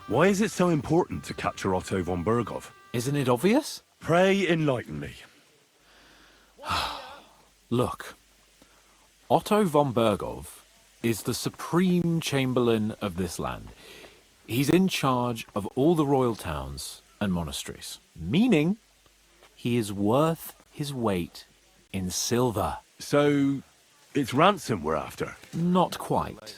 Why is it so important to capture Otto von Bergow? Isn't it obvious? Pray enlighten me. Look, Otto von Bergow is the supreme chamberlain of this land. He's in charge of all the royal towns and monasteries, meaning he is worth his weight in silver. So, it's ransom we're after? Not quite.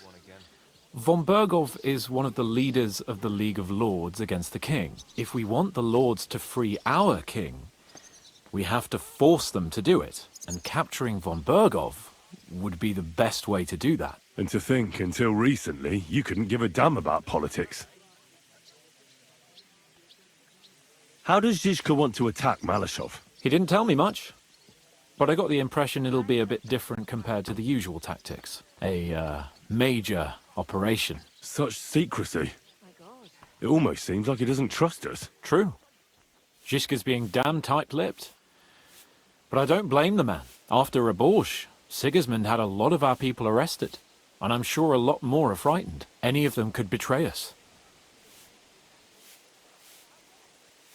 Von Bergow is one of the leaders of the League of Lords against the king. If we want the lords to free our king, we have to force them to do it. And capturing von Bergow would be the best way to do that. And to think, until recently, you couldn't give a damn about politics. How does Zizka want to attack Malashov? He didn't tell me much, but I got the impression it'll be a bit different compared to the usual tactics. A major operation. Such secrecy. It almost seems like he doesn't trust us. True. Zizka's being damn tight-lipped. But I don't blame the man. After Borgew, Sigismund had a lot of our people arrested, and I'm sure a lot more are frightened. Any of them could betray us.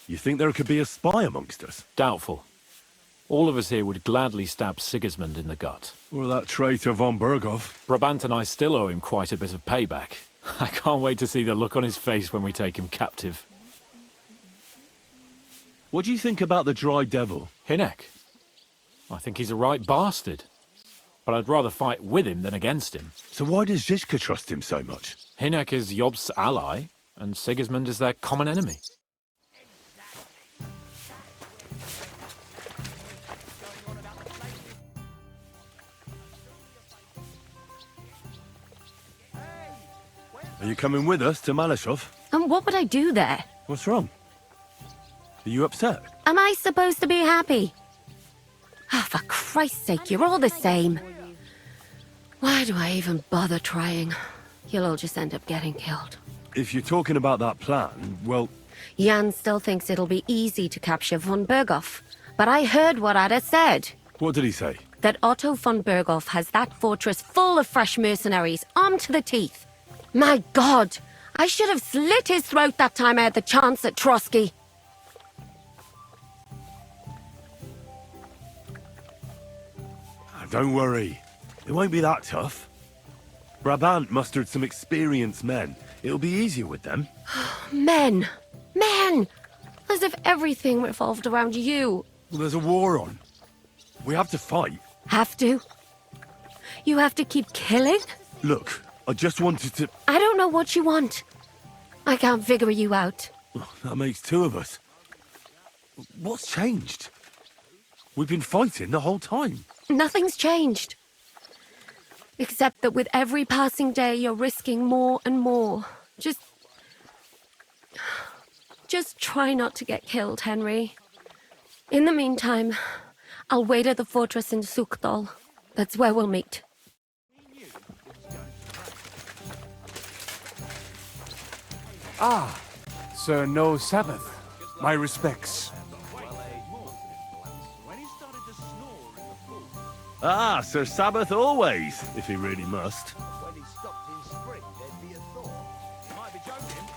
You think there could be a spy amongst us? Doubtful. All of us here would gladly stab Sigismund in the gut. Or that traitor von Bergow? Brabant and I still owe him quite a bit of payback. I can't wait to see the look on his face when we take him captive. What do you think about the Dry Devil? Hinek. I think he's a right bastard. But I'd rather fight with him than against him. So why does Zizka trust him so much? Hinek is Job's ally, and Sigismund is their common enemy. Are you coming with us to Malashov? And what would I do there? What's wrong? Are you upset? Am I supposed to be happy? Ah, for Christ's sake, you're all the same. Why do I even bother trying? You'll all just end up getting killed. If you're talking about that plan, well... Jan still thinks it'll be easy to capture von Bergow. But I heard what Ada said. What did he say? That Otto von Bergow has that fortress full of fresh mercenaries, armed to the teeth. My God! I should have slit his throat that time I had the chance at Trotsky. Don't worry. It won't be that tough. Brabant mustered some experienced men. It'll be easier with them. Men! Men! As if everything revolved around you. Well, there's a war on. We have to fight. Have to? You have to keep killing? Look, I just wanted to... I don't know what you want. I can't figure you out. That makes two of us. What's changed? We've been fighting the whole time. Nothing's changed. Except that with every passing day, you're risking more and more. Just try not to get killed, Henry. In the meantime, I'll wait at the fortress in Sukdal. That's where we'll meet. Ah, Sir No Sabbath. My respects. Ah, Sir Sabbath always, if he really must.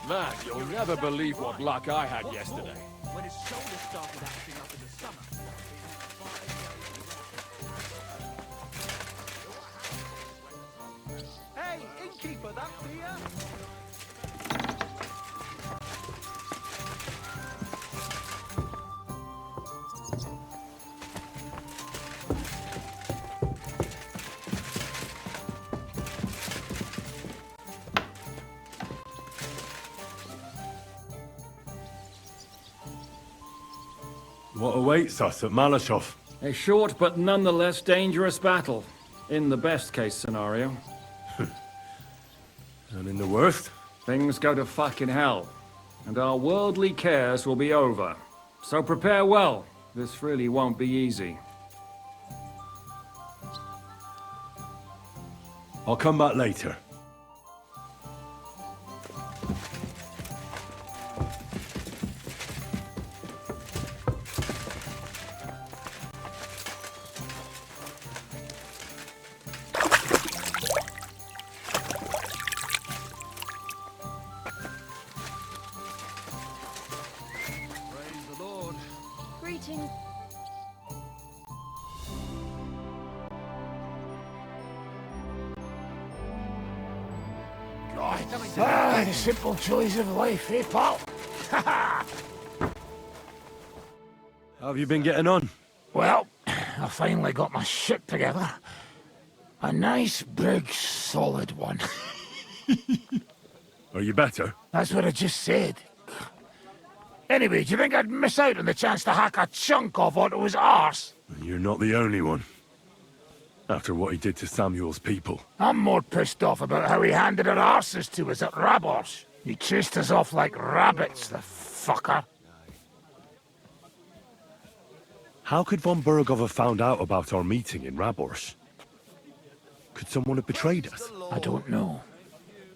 Man, you'll never believe what luck I had yesterday. When his shoulder started acting up in the summer. Hey, innkeeper, that beer? What awaits us at Malashov? A short but nonetheless dangerous battle, in the best case scenario. And in the worst? Things go to fucking hell, and our worldly cares will be over. So prepare well. This really won't be easy. I'll come back later. Ah, the simple joys of life, eh, pal? How have you been getting on? Well, I finally got my shit together. A nice, big, solid one. Are you better? That's what I just said. Anyway, do you think I'd miss out on the chance to hack a chunk off onto his arse? You're not the only one. After what he did to Samuel's people. I'm more pissed off about how he handed our arses to us at Rabos. He chased us off like rabbits, the fucker. How could von Bergow have found out about our meeting in Rabors? Could someone have betrayed us? I don't know.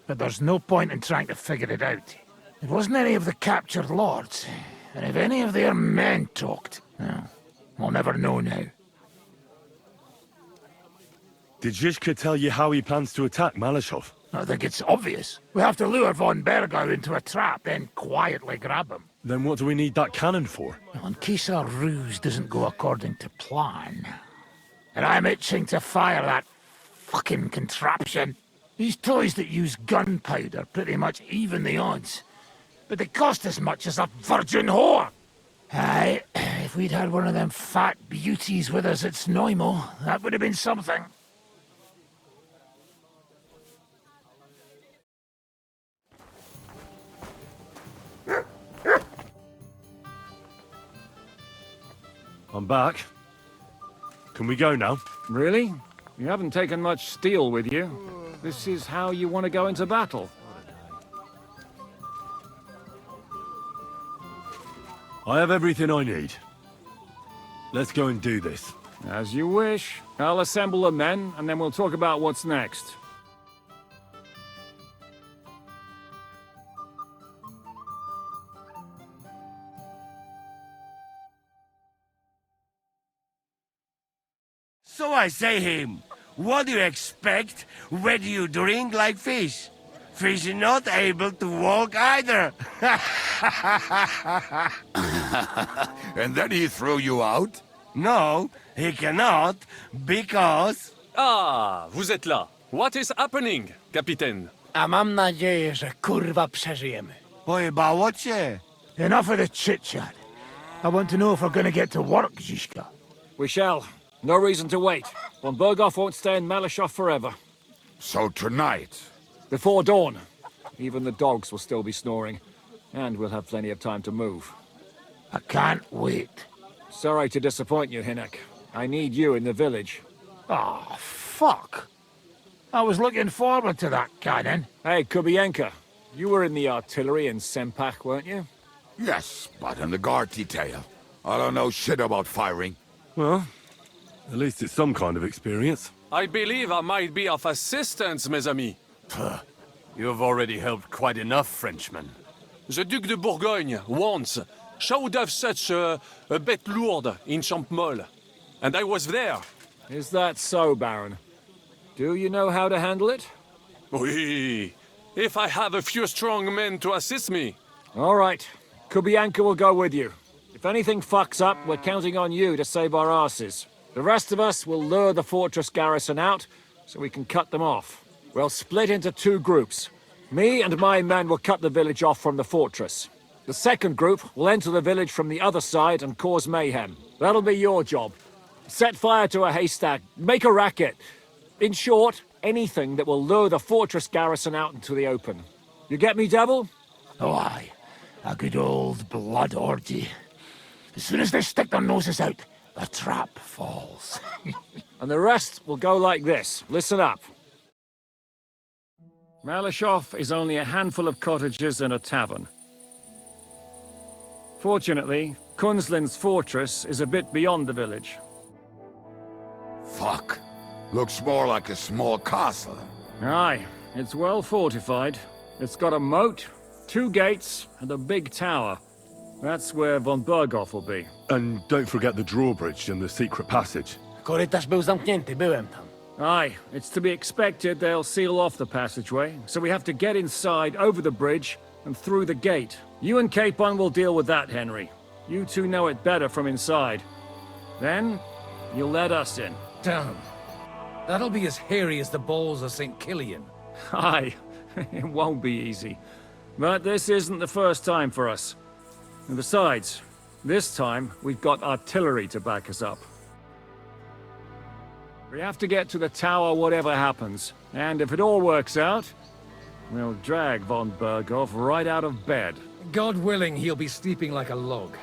But there's no point in trying to figure it out. It wasn't any of the captured lords. And if any of their men talked, well, we'll never know now. Did Zizka tell you how he plans to attack Malashov? I think it's obvious. We have to lure von Bergow into a trap, then quietly grab him. Then what do we need that cannon for? Well, in case our ruse doesn't go according to plan. And I'm itching to fire that fucking contraption. These toys that use gunpowder pretty much even the odds. But they cost as much as a virgin whore! Aye, if we'd had one of them fat beauties with us at Snoimo, that would have been something. I'm back. Can we go now? Really? You haven't taken much steel with you. This is how you want to go into battle. I have everything I need. Let's go and do this. As you wish. I'll assemble the men, and then we'll talk about what's next. So I say him, what do you expect when you drink like fish? Fish is not able to walk either. And then he threw you out? No, he cannot, because... Ah, vous êtes là. What is happening, Capitaine? A mam nadzieję, że kurwa przeżyjemy. Pojebało cię. Enough of the chit-chat. I want to know if we're gonna get to work, Zizka. We shall. No reason to wait. Von Bergow won't stay in Malashov forever. So tonight? Before dawn. Even the dogs will still be snoring. And we'll have plenty of time to move. I can't wait. Sorry to disappoint you, Hinek. I need you in the village. Oh, fuck. I was looking forward to that cannon. Hey, Kubienka. You were in the artillery in Sempak, weren't you? Yes, but in the guard detail. I don't know shit about firing. Well, at least it's some kind of experience. I believe I might be of assistance, mes amis. You've already helped quite enough, Frenchman. The Duc de Bourgogne, once, showed off such a bête lourde in Champmol. And I was there. Is that so, Baron? Do you know how to handle it? Oui. If I have a few strong men to assist me. All right. Kubianka will go with you. If anything fucks up, we're counting on you to save our asses. The rest of us will lure the fortress garrison out, so we can cut them off. We'll split into two groups. Me and my men will cut the village off from the fortress. The second group will enter the village from the other side and cause mayhem. That'll be your job. Set fire to a haystack, make a racket. In short, anything that will lure the fortress garrison out into the open. You get me, Devil? Oh, aye. A good old blood orgy. As soon as they stick their noses out, the trap falls. And the rest will go like this. Listen up. Malashov is only a handful of cottages and a tavern. Fortunately, Kunzlin's fortress is a bit beyond the village. Fuck. Looks more like a small castle. Aye, it's well fortified. It's got a moat, 2 gates, and a big tower. That's where von Bergow will be. And don't forget the drawbridge and the secret passage. Korytarz był zamknięty, byłem tam. Aye, it's to be expected they'll seal off the passageway, so we have to get inside, over the bridge, and through the gate. You and Capon will deal with that, Henry. You two know it better from inside. Then, you'll let us in. Damn. That'll be as hairy as the balls of St. Killian. Aye, It won't be easy. But this isn't the first time for us. And besides, this time we've got artillery to back us up. We have to get to the tower whatever happens. And if it all works out, we'll drag von Bergow right out of bed. God willing, he'll be sleeping like a log.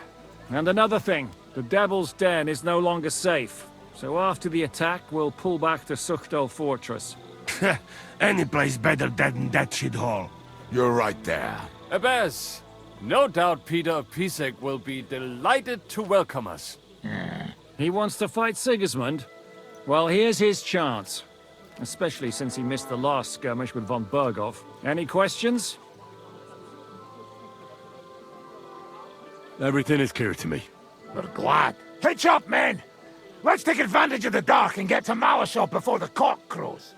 And another thing, the Devil's Den is no longer safe. So after the attack, we'll pull back to Suchto Fortress. Any place better than that shithole. You're right there. Abbas, no doubt Peter of Pisek will be delighted to welcome us. He wants to fight Sigismund? Well, here's his chance. Especially since he missed the last skirmish with von Bergow. Any questions? Everything is clear to me. We're glad. Hitch up, men! Let's take advantage of the dark and get to Malashov before the cock crows.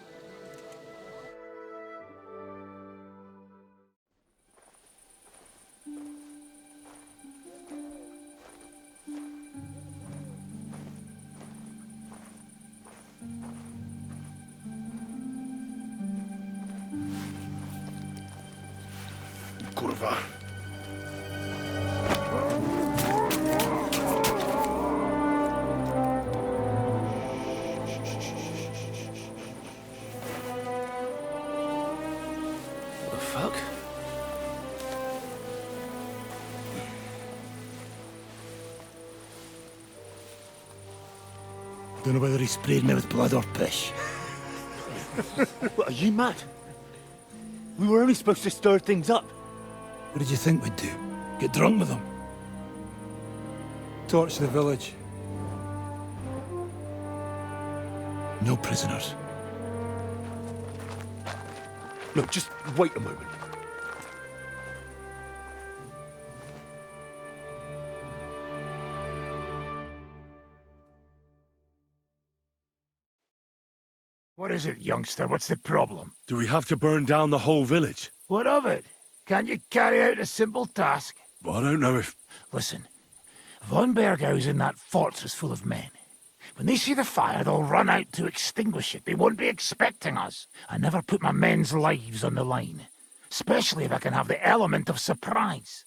Kurwa. What the fuck? Don't know whether he sprayed me with blood or piss. What, are you mad? We were only supposed to stir things up. What did you think we'd do? Get drunk with them? Torch the village. No prisoners. Look, just wait a moment. What is it, youngster? What's the problem? Do we have to burn down the whole village? What of it? Can't you carry out a simple task? Well, I don't know if... Listen, von Bergow's in that fortress full of men. When they see the fire, they'll run out to extinguish it. They won't be expecting us. I never put my men's lives on the line. Especially if I can have the element of surprise.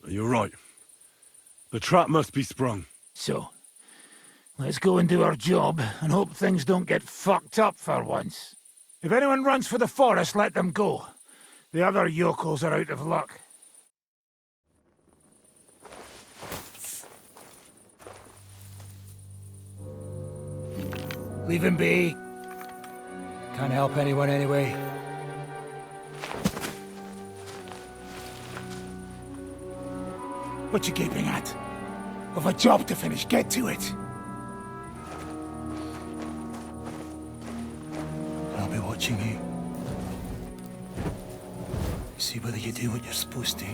You're right. The trap must be sprung. So, let's go and do our job, and hope things don't get fucked up for once. If anyone runs for the forest, let them go. The other yokels are out of luck. Leave him be. Can't help anyone anyway. What you gaping at? We've a job to finish. Get to it. I'll be watching you. See whether you do what you're supposed to.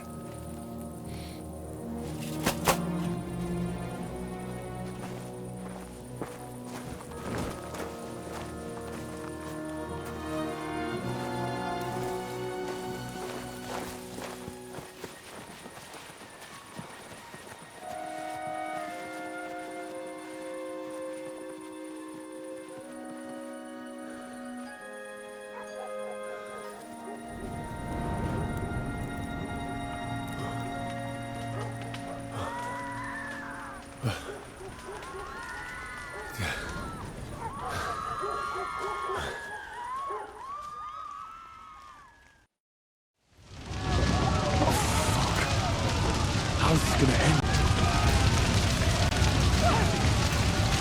How's this gonna end?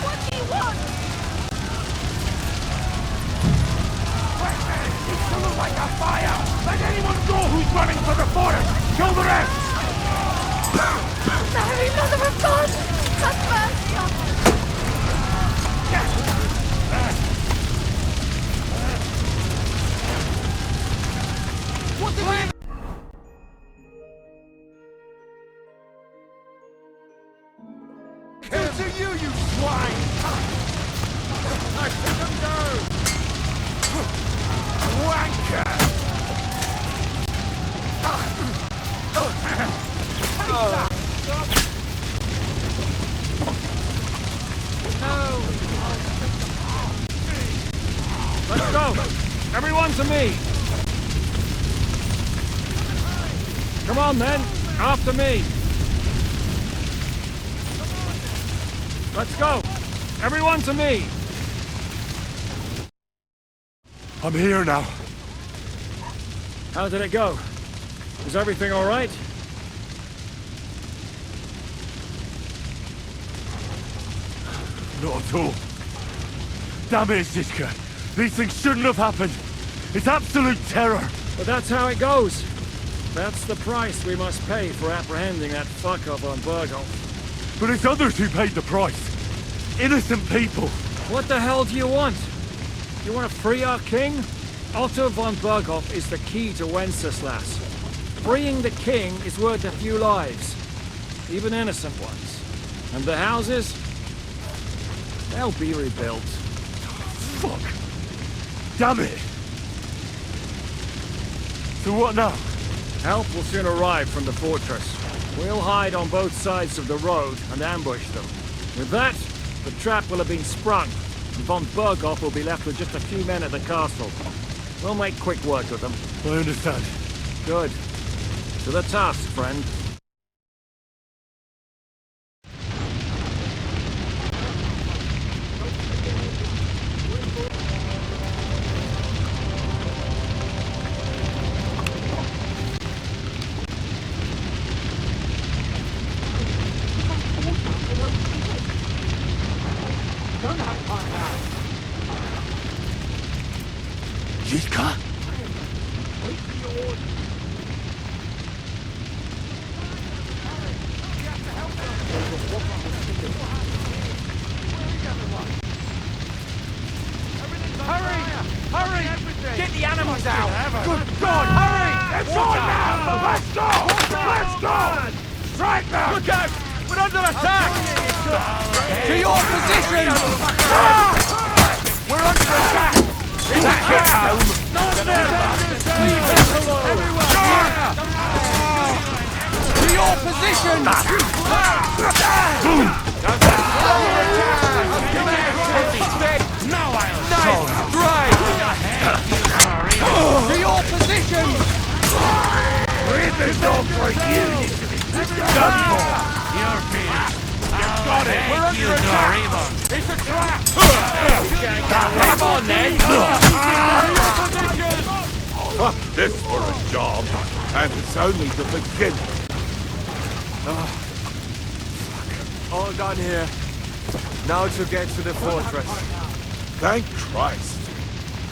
What do you want? It's still like a fire! Let anyone go who's running for the forest! Kill the rest! Mary, Mother of God! Have mercy on us! What the hell? Kill to you, you swine! I let them go! Wanker! Everyone to me! Come on, then! After me! Let's go! Everyone to me! I'm here now. How did it go? Is everything all right? Not at all. Damn it, Zizka. These things shouldn't have happened. It's absolute terror. But that's how it goes. That's the price we must pay for apprehending that fuck-up on Bergow. But it's others who paid the price. Innocent people. What the hell do you want? You want to free our king? Otto von Bergow is the key to Wenceslas. Freeing the king is worth a few lives. Even innocent ones. And the houses? They'll be rebuilt. Fuck. Damn it. So what now? Help will soon arrive from the fortress. We'll hide on both sides of the road and ambush them. With that, the trap will have been sprung, and von Bergow will be left with just a few men at the castle. We'll make quick work of them. I understand. Good. To the task, friend. Zizka? Hurry! Get the animals out! Good God, hurry! It's on now! Let's go! Let's go! Strike them! Look out! We're under attack! To your position! We're under attack! Back it home! Leave us alone! To your position! Now I'll nice drive! To your position! We're the dog for you! Done for! You're finished! You've got it! We're under attack! It's a trap! Come on then! Fuck this for a job. And it's only the beginning. All done here. Now to get to the fortress. Thank Christ.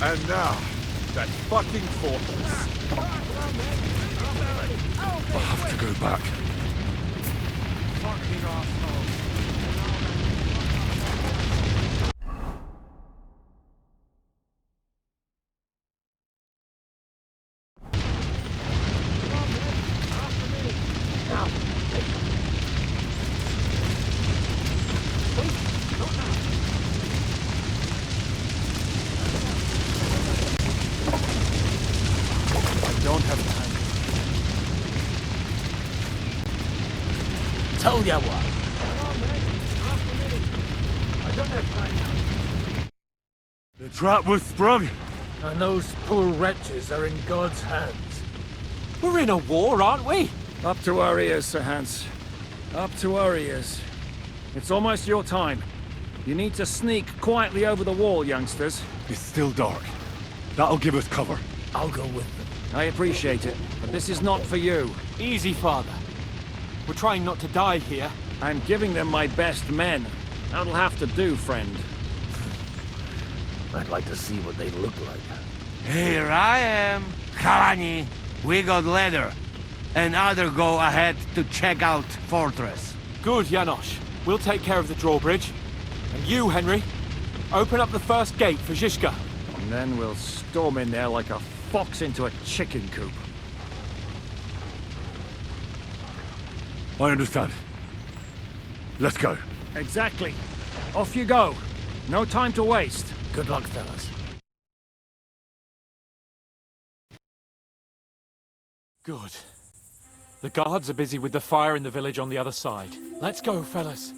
And now, that fucking fortress. I'll have to go back. Fucking asshole. Don't have time. Told ya what. The trap was sprung. And those poor wretches are in God's hands. We're in a war, aren't we? Up to our ears, Sir Hans. Up to our ears. It's almost your time. You need to sneak quietly over the wall, youngsters. It's still dark. That'll give us cover. I'll go with them. I appreciate it, but this is not for you. Easy, Father. We're trying not to die here. I'm giving them my best men. That'll have to do, friend. I'd like to see what they look like. Here I am. Kalani, we got leather. And other go ahead to check out fortress. Good, Janosch. We'll take care of the drawbridge. And you, Henry, open up the first gate for Zizka. And then we'll storm in there like a fox into a chicken coop. I understand. Let's go. Exactly. Off you go. No time to waste. Good luck, fellas. Good. The guards are busy with the fire in the village on the other side. Let's go, fellas.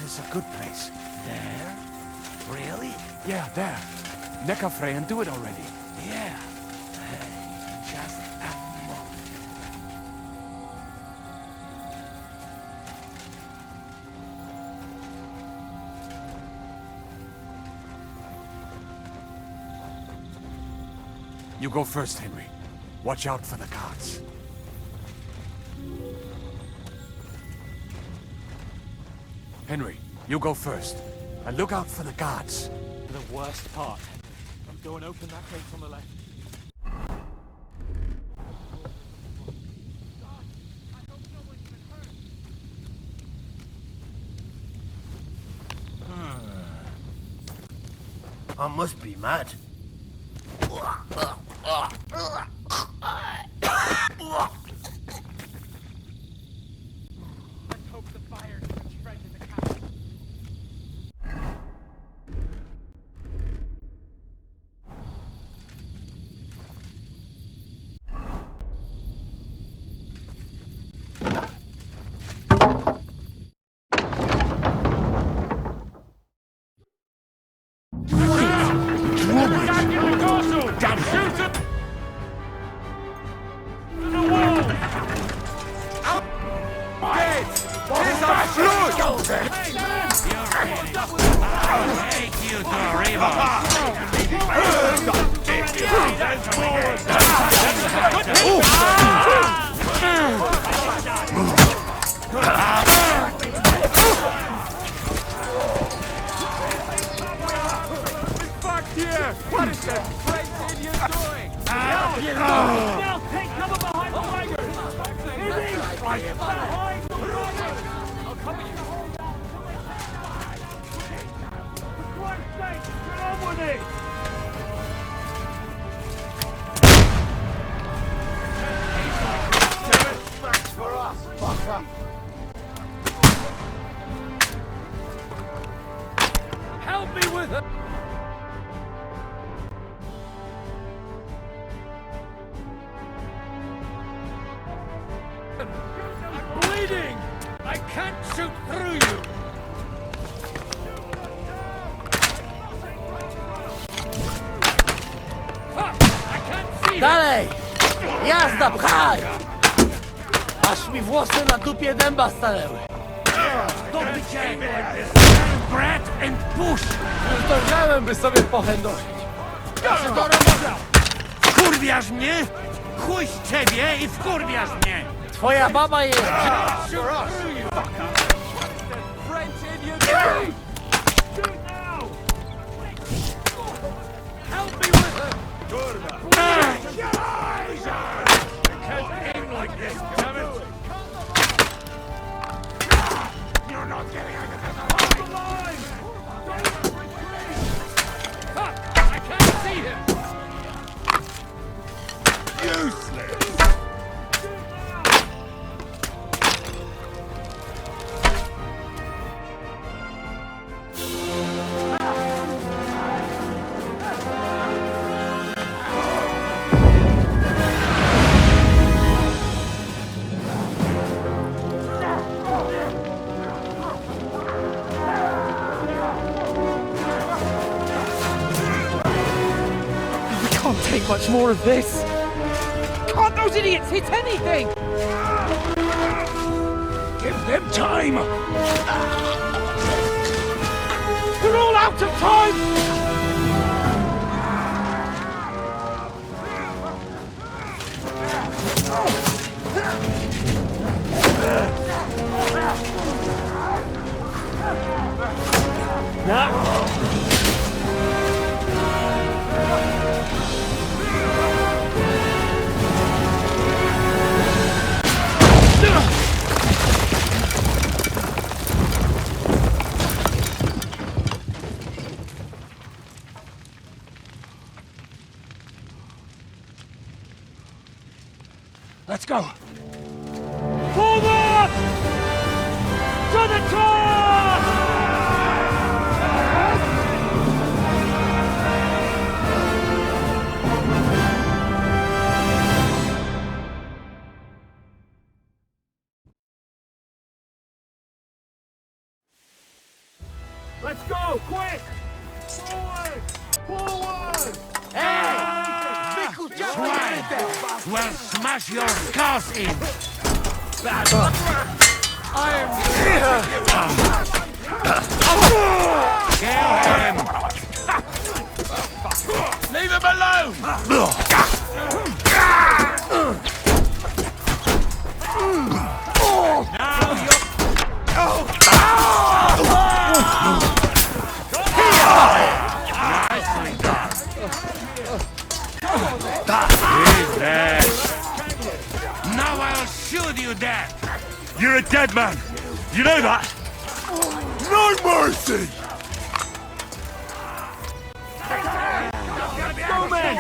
is a good place. There? Really? Yeah, there. Neck a fray and do it already. Yeah. Just a moment. You go first, Henry. Watch out for the guards. Henry, you go first. And look out for the guards. The worst part, Henry. Go and open that gate on the left. I must be mad. Help me with her! I'm bleeding! I can't shoot through you! Fuck! I can't see! Dalej! Jazda, pchaj! Aż mi włosy na dupie dęba stanęły. Don't be careful like this! Brat and push! Już zdążyłem, by sobie pochędożyć. Wkurwiasz mnie? Chuj z ciebie i wkurwiasz mnie! Twoja baba jest... Help me with her! Can't aim like this, damn it! You're not getting out of this alive! Fuck! I can't see him! Useless! Can't take much more of this. Can't those idiots hit anything? Give them time! We're all out of time! Let's go! Forward! To the top! Let's go, quick! Forward! Forward! Well, smash your skulls in! Kill him! Leave him alone! Now you're... Nicely done. Now I'll shoot you dead! You're a dead man! You know that? No mercy! Go, men!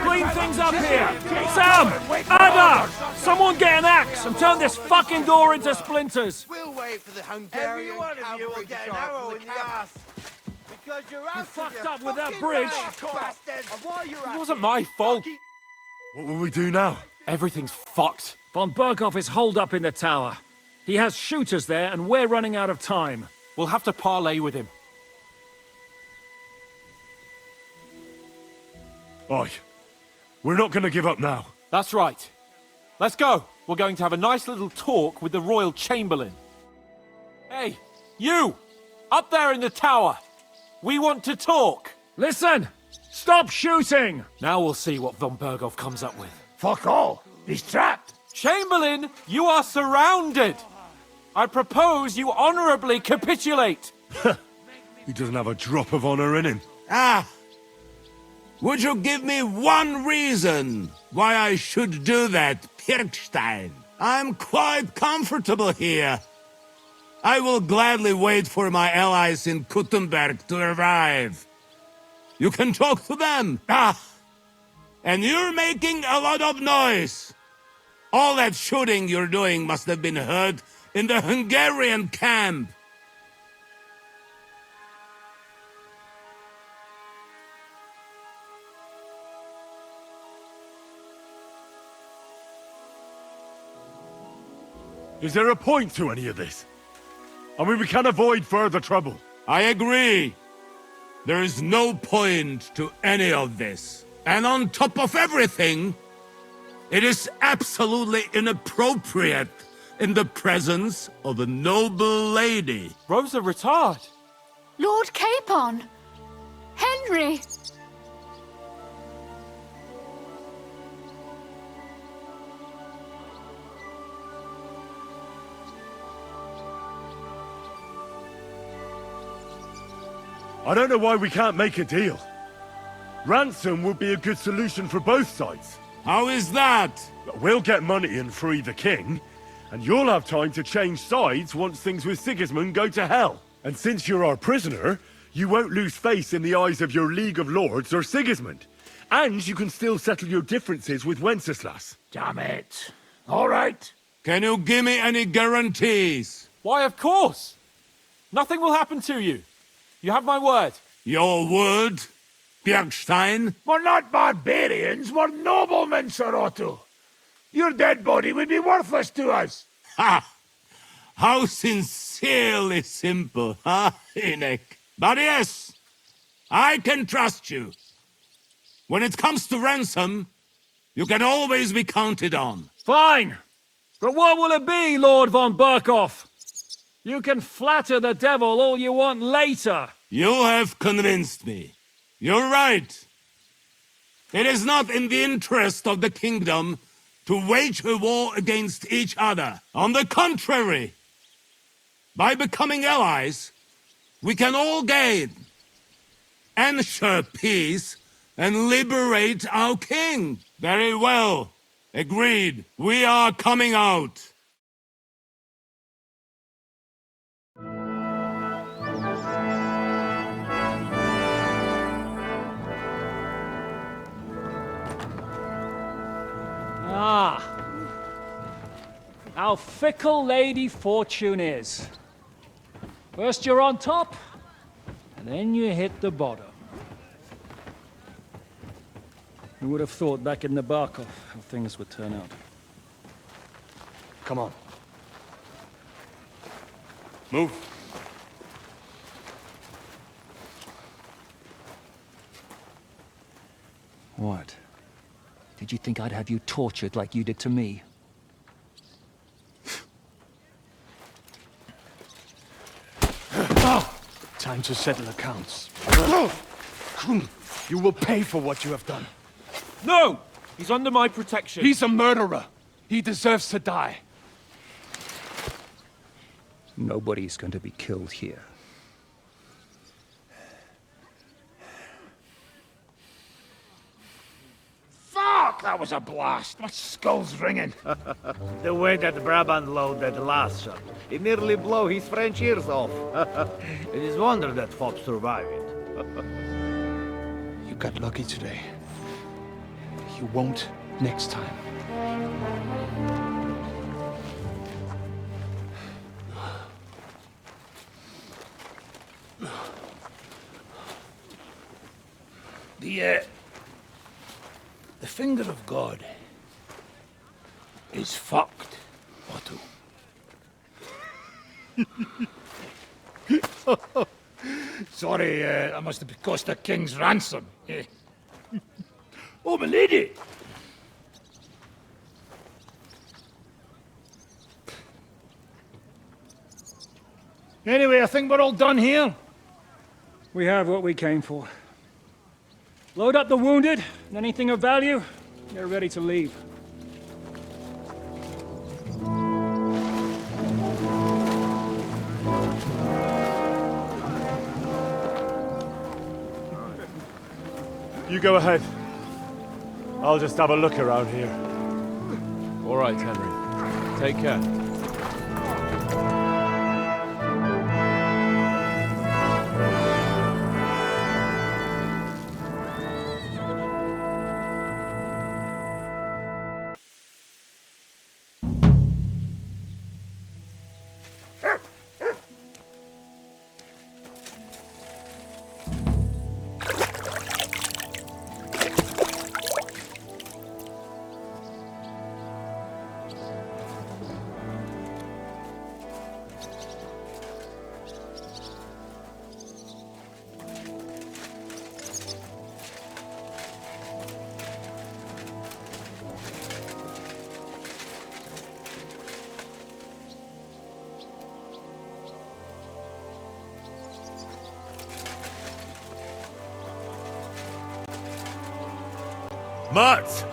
Clean things up here! Sam! Ada! Someone get an axe and turn this fucking door into splinters! We'll wait for the Hungarian cavalry will get an arrow in the ass. Because you're You fucked up with that bridge! It wasn't my fault. What will we do now? Everything's fucked. Von Bergow is holed up in the tower. He has shooters there, and we're running out of time. We'll have to parley with him. Oi. We're not gonna give up now. That's right. Let's go. We're going to have a nice little talk with the Royal Chamberlain. Hey, you! Up there in the tower! We want to talk! Listen! Stop shooting! Now we'll see what Von Bergow comes up with. Fuck all. He's trapped. Chamberlain, you are surrounded! I propose you honorably capitulate! He doesn't have a drop of honor in him. Ah! Would you give me one reason why I should do that, Pirkstein? I'm quite comfortable here. I will gladly wait for my allies in Kuttenberg to arrive. You can talk to them. Ah! And you're making a lot of noise. All that shooting you're doing must have been heard in the Hungarian camp. Is there a point to any of this? I mean, we can avoid further trouble. I agree. There is no point to any of this. And on top of everything, it is absolutely inappropriate in the presence of a noble lady. Rosa Retard! Lord Capon! Henry! I don't know why we can't make a deal. Ransom would be a good solution for both sides. How is that? We'll get money and free the king, and you'll have time to change sides once things with Sigismund go to hell. And since you're our prisoner, you won't lose face in the eyes of your League of Lords or Sigismund. And you can still settle your differences with Wenceslas. Damn it. All right. Can you give me any guarantees? Why, of course! Nothing will happen to you. You have my word. Your word, Bjergstein? We're not barbarians, we're noblemen, Sir Otto. Your dead body would be worthless to us. Ha! How sincerely simple, huh, Enoch? But yes, I can trust you. When it comes to ransom, you can always be counted on. Fine! But what will it be, Lord von Bergow? You can flatter the devil all you want later. You have convinced me. You're right. It is not in the interest of the kingdom to wage a war against each other. On the contrary, by becoming allies, we can all gain, ensure peace, and liberate our king. Very well. Agreed. We are coming out. Ah. How fickle Lady Fortune is. First you're on top, and then you hit the bottom. Who would have thought back in the Bergow how things would turn out? Come on. Move. What? Did you think I'd have you tortured like you did to me? Time to settle accounts. You will pay for what you have done. No! He's under my protection. He's a murderer. He deserves to die. Nobody's going to be killed here. Fuck! That was a blast. My skull's ringing. The way that Brabant loaded last shot, it nearly blow his French ears off. It is wonder that Fops survived it. You got lucky today. You won't next time. The finger of God is fucked, Otto. Sorry, I must have cost the king's ransom. Oh, my lady! Anyway, I think we're all done here. We have what we came for. Load up the wounded, and anything of value, they're ready to leave. You go ahead. I'll just have a look around here. All right, Henry. Take care. Mats!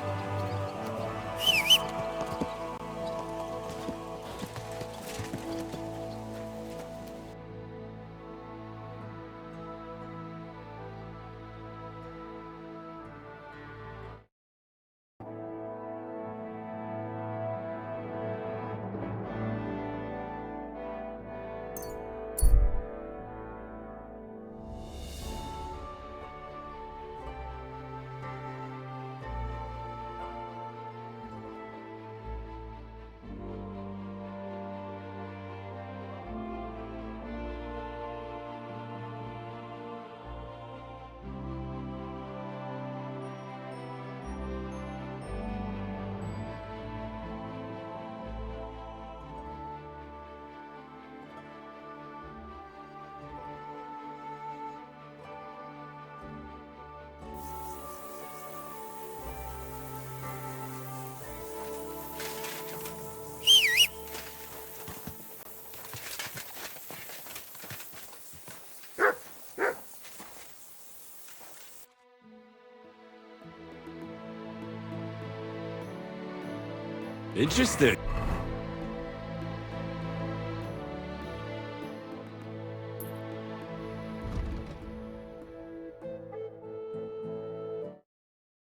Interesting.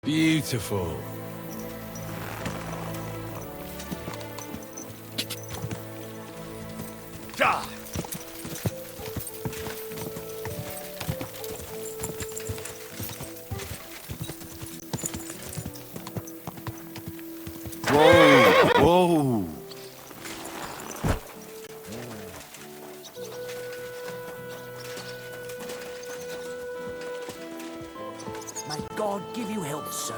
Beautiful. Whoa! May God give you health, sir.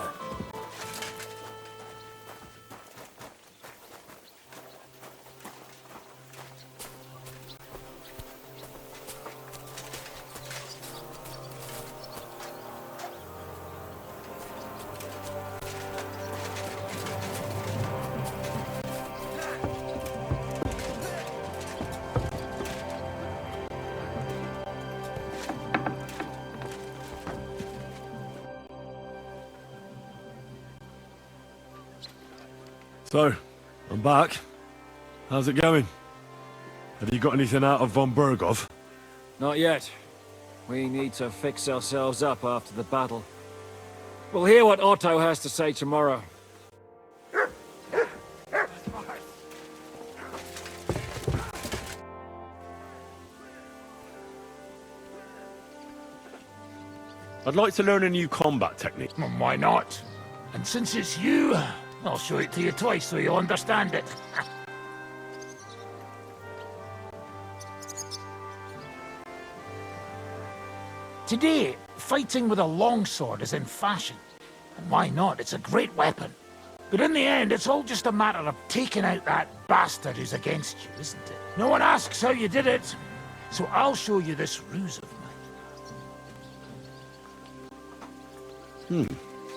So, I'm back. How's it going? Have you got anything out of von Bergow? Not yet. We need to fix ourselves up after the battle. We'll hear what Otto has to say tomorrow. I'd like to learn a new combat technique. Well, why not? And since it's you, I'll show it to you twice so you'll understand it. Today, fighting with a longsword is in fashion. And why not? It's a great weapon. But in the end, it's all just a matter of taking out that bastard who's against you, isn't it? No one asks how you did it, so I'll show you this ruse of mine.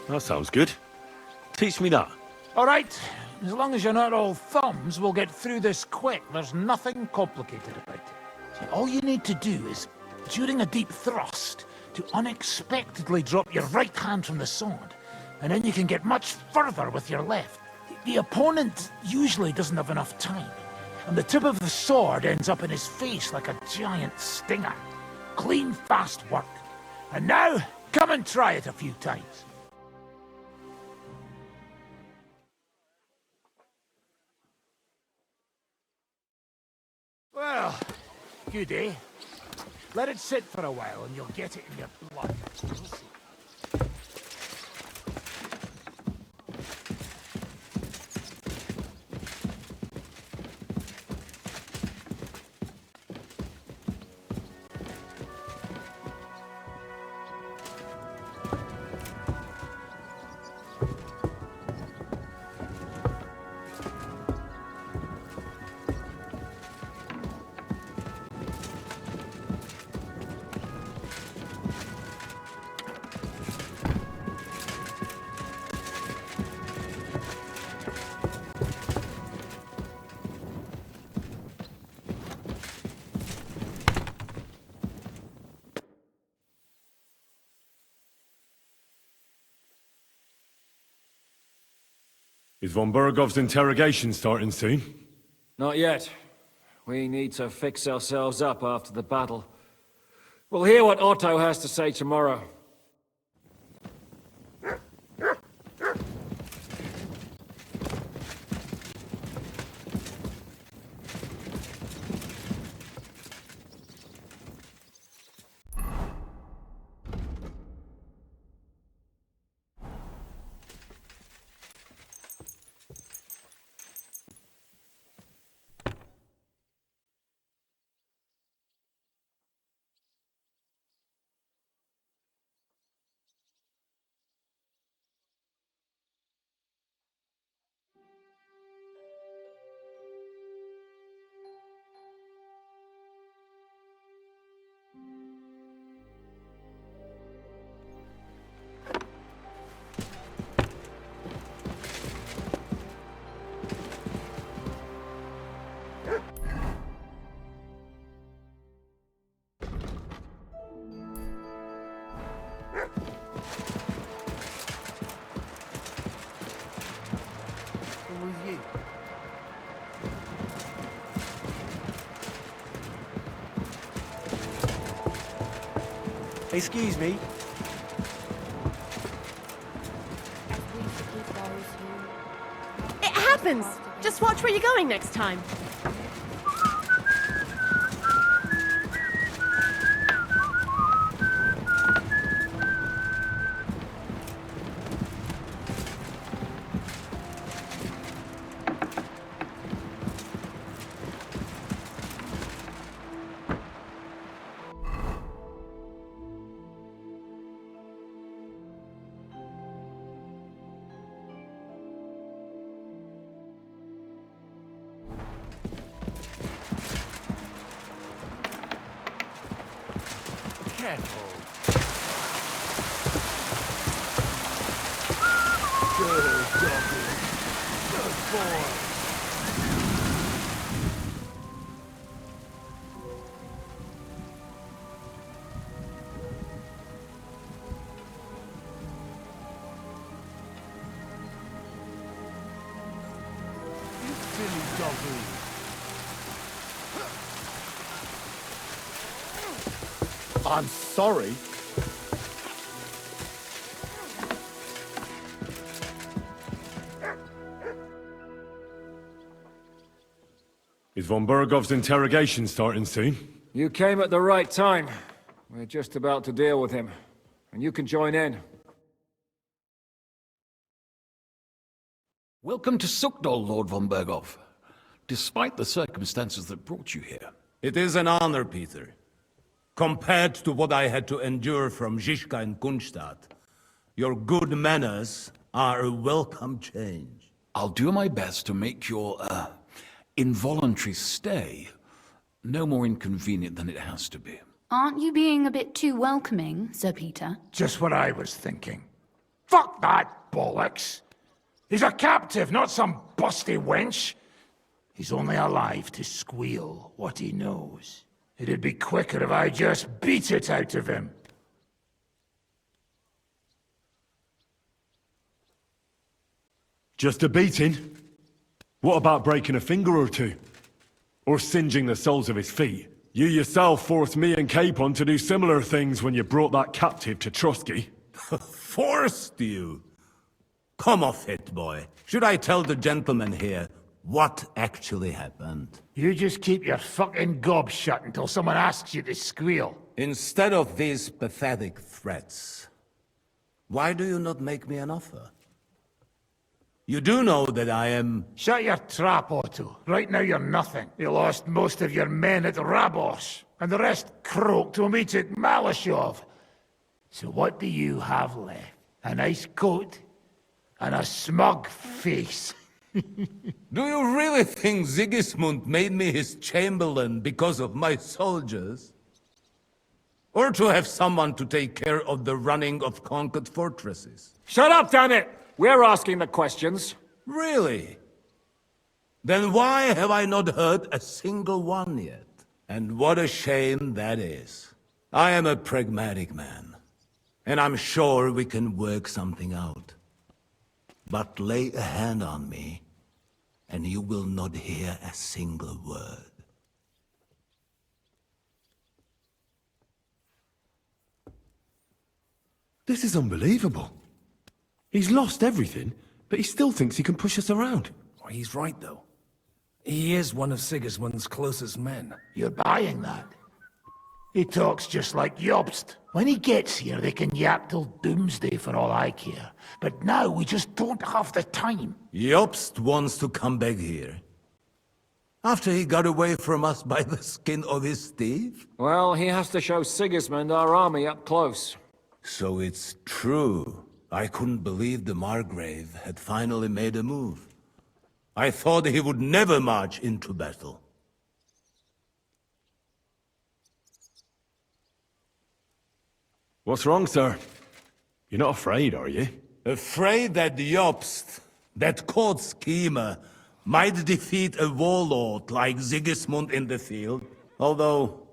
That sounds good. Teach me that. All right, as long as you're not all thumbs, we'll get through this quick. There's nothing complicated about it. See, all you need to do is, during a deep thrust, to unexpectedly drop your right hand from the sword, and then you can get much further with your left. The opponent usually doesn't have enough time, and the tip of the sword ends up in his face like a giant stinger. Clean, fast work. And now, come and try it a few times. Well, good, eh? Let it sit for a while and you'll get it in your blood. You'll see. Is von Bergow's interrogation starting soon? Not yet. We need to fix ourselves up after the battle. We'll hear what Otto has to say tomorrow. Excuse me. It happens! Just watch where you're going next time. Careful. Good doggy. Good boy. shall do. I'm sorry. Is von Bergov's interrogation starting soon? You came at the right time. We're just about to deal with him. And you can join in. Welcome to Sukdol, Lord von Bergow. Despite the circumstances that brought you here. It is an honor, Peter. Compared to what I had to endure from Zizka and Kunstadt, your good manners are a welcome change. I'll do my best to make your, involuntary stay no more inconvenient than it has to be. Aren't you being a bit too welcoming, Sir Peter? Just what I was thinking. Fuck that bollocks! He's a captive, not some busty wench. He's only alive to squeal what he knows. It'd be quicker if I just beat it out of him. Just a beating? What about breaking a finger or two? Or singeing the soles of his feet? You yourself forced me and Capon to do similar things when you brought that captive to Trotsky. Forced you? Come off it, boy. Should I tell the gentleman here what actually happened? You just keep your fucking gob shut until someone asks you to squeal. Instead of these pathetic threats, why do you not make me an offer? You do know that I am... Shut your trap, Otto. Right now you're nothing. You lost most of your men at Rabos, and the rest croaked when we took Malashov. So what do you have left? A nice coat? And a smug face? Do you really think Sigismund made me his chamberlain because of my soldiers? Or to have someone to take care of the running of conquered fortresses? Shut up, damn it! We're asking the questions. Really? Then why have I not heard a single one yet? And what a shame that is. I am a pragmatic man, and I'm sure we can work something out. But lay a hand on me, and you will not hear a single word. This is unbelievable. He's lost everything, but he still thinks he can push us around. Oh, he's right, though. He is one of Sigismund's closest men. You're buying that? He talks just like Jobst. When he gets here, they can yap till doomsday for all I care. But now we just don't have the time. Jobst wants to come back here. After he got away from us by the skin of his teeth? Well, he has to show Sigismund our army up close. So it's true. I couldn't believe the Margrave had finally made a move. I thought he would never march into battle. What's wrong, sir? You're not afraid, are you? Afraid that Jobst, that court schemer, might defeat a warlord like Sigismund in the field? Although,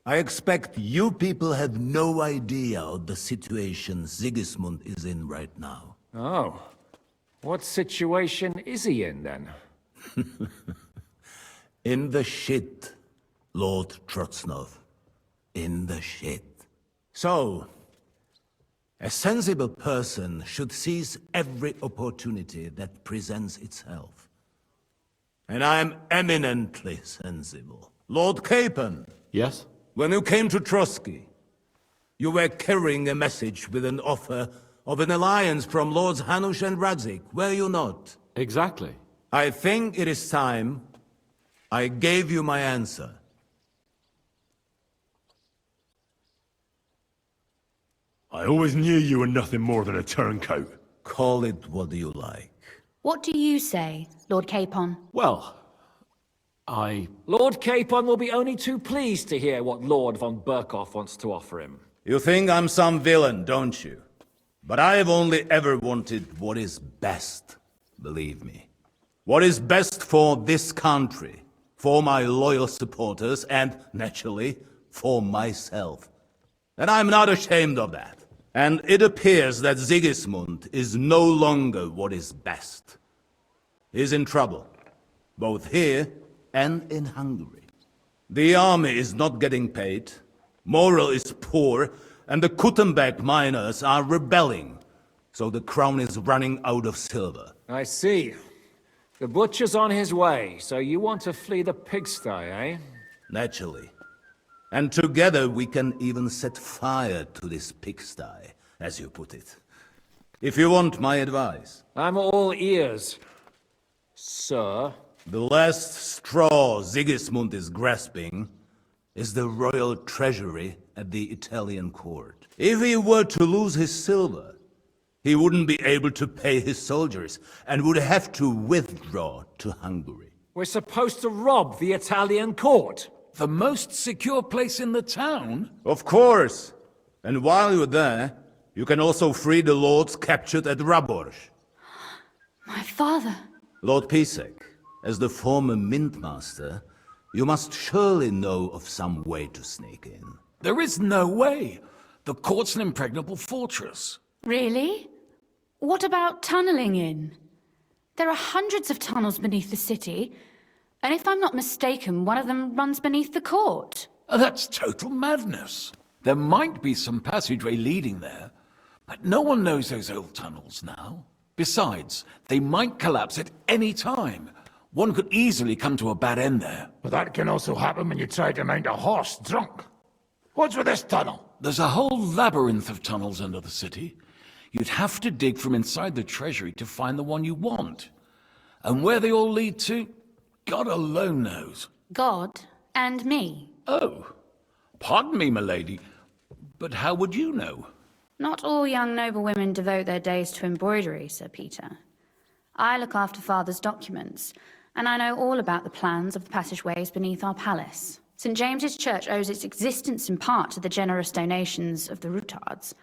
I expect you people have no idea of the situation Sigismund is in right now. Oh. What situation is he in, then? In the shit, Lord Trotsnov. In the shit. So, a sensible person should seize every opportunity that presents itself. And I am eminently sensible. Lord Capon. Yes? When you came to Trotsky, you were carrying a message with an offer of an alliance from Lords Hanush and Radzik, were you not? Exactly. I think it is time I gave you my answer. I always knew you were nothing more than a turncoat. Call it what you like. What do you say, Lord Capon? Well, Lord Capon will be only too pleased to hear what Lord von Berkow wants to offer him. You think I'm some villain, don't you? But I have only ever wanted what is best, believe me. What is best for this country, for my loyal supporters, and, naturally, for myself. And I'm not ashamed of that. And it appears that Sigismund is no longer what is best. He's in trouble. both here and in Hungary. The army is not getting paid, morale is poor, and the Kuttenberg miners are rebelling, so the crown is running out of silver. I see. The butcher's on his way, so you want to flee the pigsty, eh? Naturally. And together we can even set fire to this pigsty, as you put it. If you want my advice. I'm all ears, sir. The last straw Sigismund is grasping is the royal treasury at the Italian court. If he were to lose his silver, he wouldn't be able to pay his soldiers and would have to withdraw to Hungary. We're supposed to rob the Italian court. The most secure place in the town? Of course. And while you're there, you can also free the lords captured at Raborz. My father. Lord Pisek, as the former mint master, you must surely know of some way to sneak in. There is no way. The court's an impregnable fortress. Really? What about tunneling in? There are hundreds of tunnels beneath the city, and if I'm not mistaken, one of them runs beneath the court. That's total madness. There might be some passageway leading there, but no one knows those old tunnels now. Besides, they might collapse at any time. One could easily come to a bad end there. But that can also happen when you try to mount a horse drunk. What's with this tunnel? There's a whole labyrinth of tunnels under the city. You'd have to dig from inside the treasury to find the one you want. And where they all lead to, God alone knows. God and me. Oh, pardon me, milady, but how would you know? Not all young noble women devote their days to embroidery, Sir Peter. I look after Father's documents, and I know all about the plans of the passageways beneath our palace. St. James's Church owes its existence in part to the generous donations of the Routards.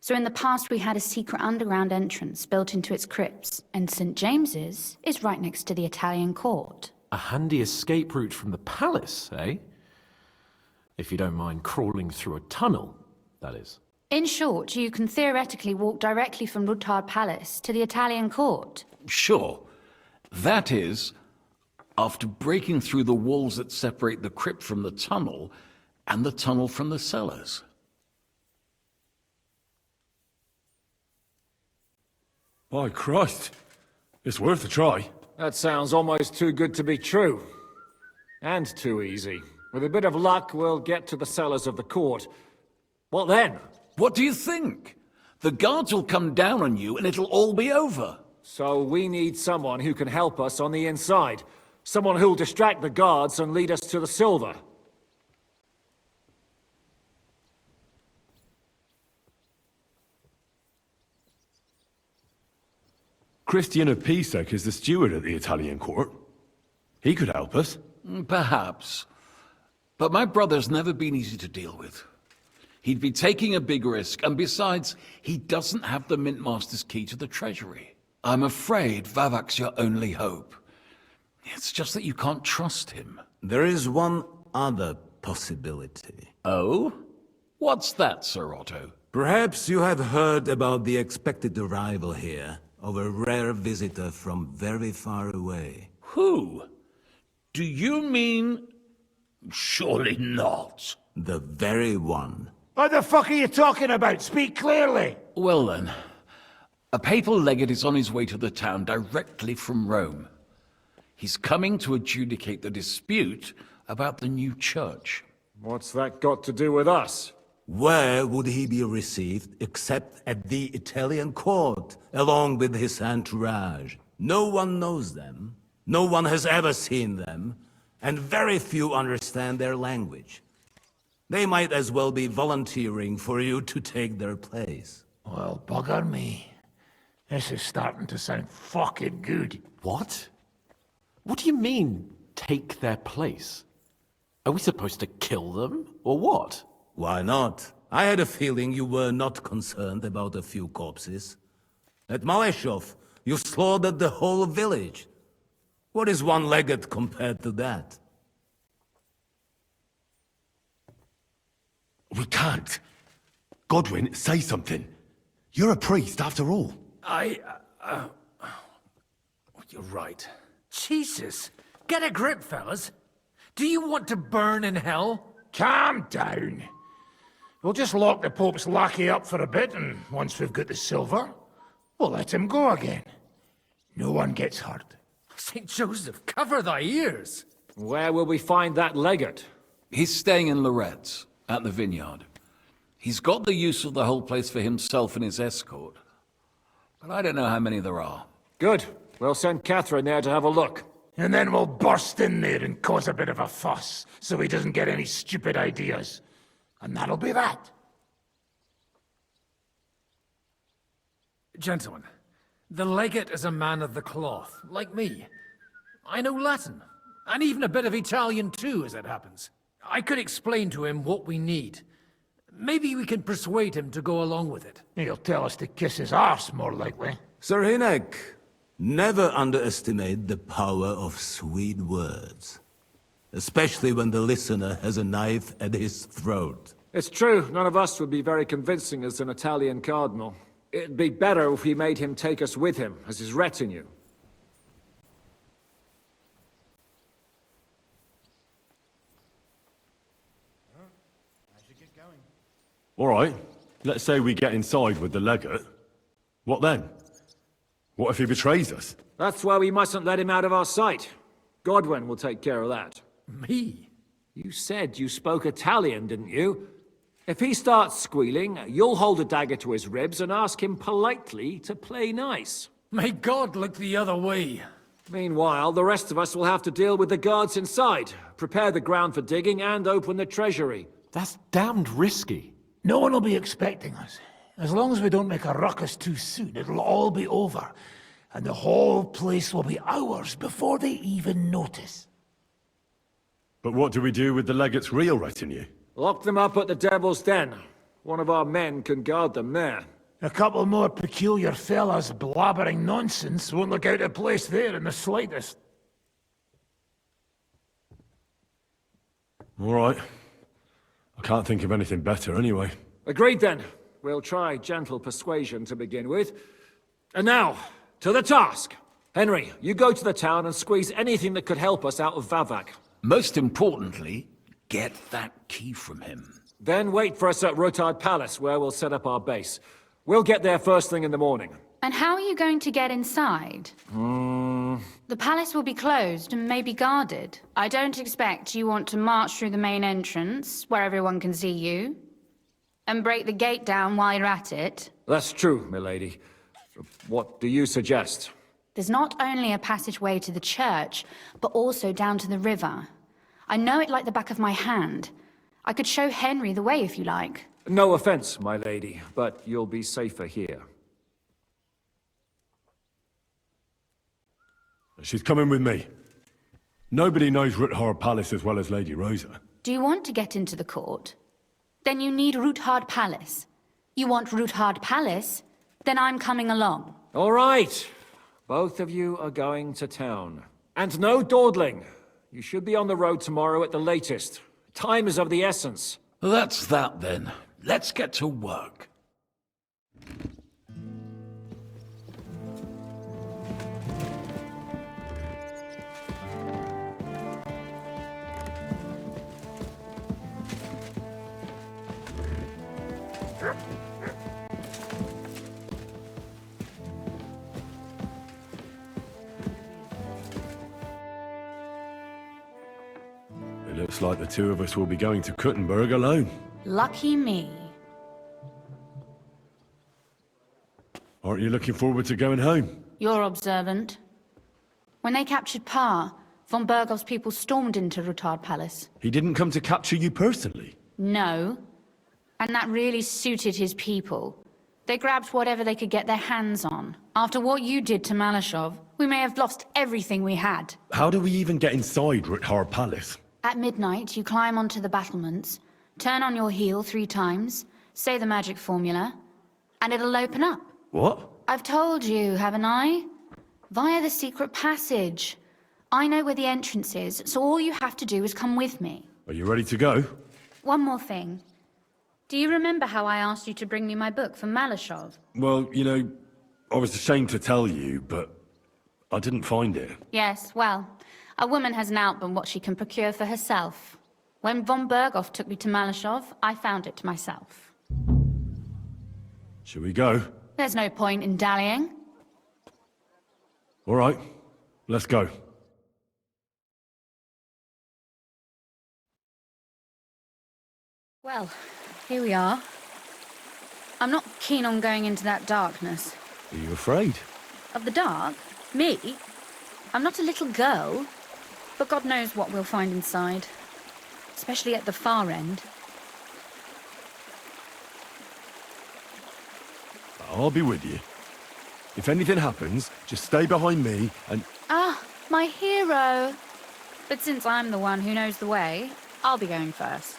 So in the past we had a secret underground entrance built into its crypts, and St. James's is right next to the Italian court. A handy escape route from the palace, eh? If you don't mind crawling through a tunnel, that is. In short, you can theoretically walk directly from Routard Palace to the Italian court. Sure. That is, after breaking through the walls that separate the crypt from the tunnel, and the tunnel from the cellars. By Christ, it's worth a try. That sounds almost too good to be true. And too easy. With a bit of luck, we'll get to the cellars of the court. What then? What do you think? The guards will come down on you and it'll all be over. So we need someone who can help us on the inside. Someone who'll distract the guards and lead us to the silver. Christian of Pisek is the steward at the Italian court. He could help us. Perhaps. But my brother's never been easy to deal with. He'd be taking a big risk, and besides, he doesn't have the Mint Master's key to the treasury. I'm afraid Vavak's your only hope. It's just that you can't trust him. There is one other possibility. Oh? What's that, Sir Otto? Perhaps you have heard about the expected arrival here of a rare visitor from very far away. Who? Do you mean... Surely not. The very one. What the fuck are you talking about? Speak clearly! Well then, a papal legate is on his way to the town directly from Rome. He's coming to adjudicate the dispute about the new church. What's that got to do with us? Where would he be received except at the Italian court, along with his entourage? No one knows them, no one has ever seen them, and very few understand their language. They might as well be volunteering for you to take their place. Well, bugger me. This is starting to sound fucking good. What? What do you mean, take their place? Are we supposed to kill them, or what? Why not? I had a feeling you were not concerned about a few corpses. At Maleshov, you slaughtered the whole village. What is one legate compared to that? We can't. Godwin, say something. You're a priest, after all. You're right. Jesus! Get a grip, fellas. Do you want to burn in hell? Calm down. We'll just lock the Pope's lackey up for a bit, and once we've got the silver, we'll let him go again. No one gets hurt. St. Joseph, cover thy ears. Where will we find that legate? He's staying in Loretz, at the vineyard. He's got the use of the whole place for himself and his escort. But I don't know how many there are. Good. We'll send Catherine there to have a look. And then we'll burst in there and cause a bit of a fuss, so he doesn't get any stupid ideas. And that'll be that. Gentlemen, the legate is a man of the cloth, like me. I know Latin, and even a bit of Italian too, as it happens. I could explain to him what we need. Maybe we can persuade him to go along with it. He'll tell us to kiss his arse, more likely. Sir Hinek, never underestimate the power of sweet words. Especially when the listener has a knife at his throat. It's true, none of us would be very convincing as an Italian cardinal. It'd be better if we made him take us with him, as his retinue. All right, let's say we get inside with the legate. What then? What if he betrays us? That's why we mustn't let him out of our sight. Godwin will take care of that. Me? You said you spoke Italian, didn't you? If he starts squealing, you'll hold a dagger to his ribs and ask him politely to play nice. May God look the other way. Meanwhile, the rest of us will have to deal with the guards inside, prepare the ground for digging, and open the treasury. That's damned risky. No one will be expecting us. As long as we don't make a ruckus too soon, it'll all be over. And the whole place will be ours before they even notice. But what do we do with the legate's real retinue? Lock them up at the Devil's Den. One of our men can guard them there. A couple more peculiar fellas blabbering nonsense won't look out of place there in the slightest. All right. I can't think of anything better anyway. Agreed then. We'll try gentle persuasion to begin with. And now, to the task! Henry, you go to the town and squeeze anything that could help us out of Vavak. Most importantly, get that key from him. Then wait for us at Rotard Palace, where we'll set up our base. We'll get there first thing in the morning. And how are you going to get inside? The palace will be closed and may be guarded. I don't expect you want to march through the main entrance, where everyone can see you, and break the gate down while you're at it. That's true, milady. What do you suggest? There's not only a passageway to the church, but also down to the river. I know it like the back of my hand. I could show Henry the way if you like. No offense, my lady, but you'll be safer here. She's coming with me. Nobody knows Ruthard Palace as well as Lady Rosa. Do you want to get into the court? Then you need Ruthard Palace. You want Ruthard Palace? Then I'm coming along. All right. Both of you are going to town. And no dawdling. You should be on the road tomorrow at the latest. Time is of the essence. That's that then. Let's get to work. It looks like the two of us will be going to Kuttenberg alone. Lucky me. Aren't you looking forward to going home? You're observant. When they captured Pa, von Bergow's people stormed into Ruthard Palace. He didn't come to capture you personally? No. And that really suited his people. They grabbed whatever they could get their hands on. After what you did to Malashov, we may have lost everything we had. How do we even get inside Ruthard Palace? At midnight, you climb onto the battlements, turn on your heel 3 times, say the magic formula, and it'll open up. What? I've told you, haven't I? Via the secret passage. I know where the entrance is, so all you have to do is come with me. Are you ready to go? One more thing. Do you remember how I asked you to bring me my book from Malashov? Well, you know, I was ashamed to tell you, but I didn't find it. Yes, well, A woman has an out but what she can procure for herself. When von Bergow took me to Malashov, I found it myself. Shall we go? There's no point in dallying. All right, let's go. Well, here we are. I'm not keen on going into that darkness. Are you afraid? Of the dark? Me? I'm not a little girl. But God knows what we'll find inside. Especially at the far end. I'll be with you. If anything happens, just stay behind me and... Ah, my hero! But since I'm the one who knows the way, I'll be going first.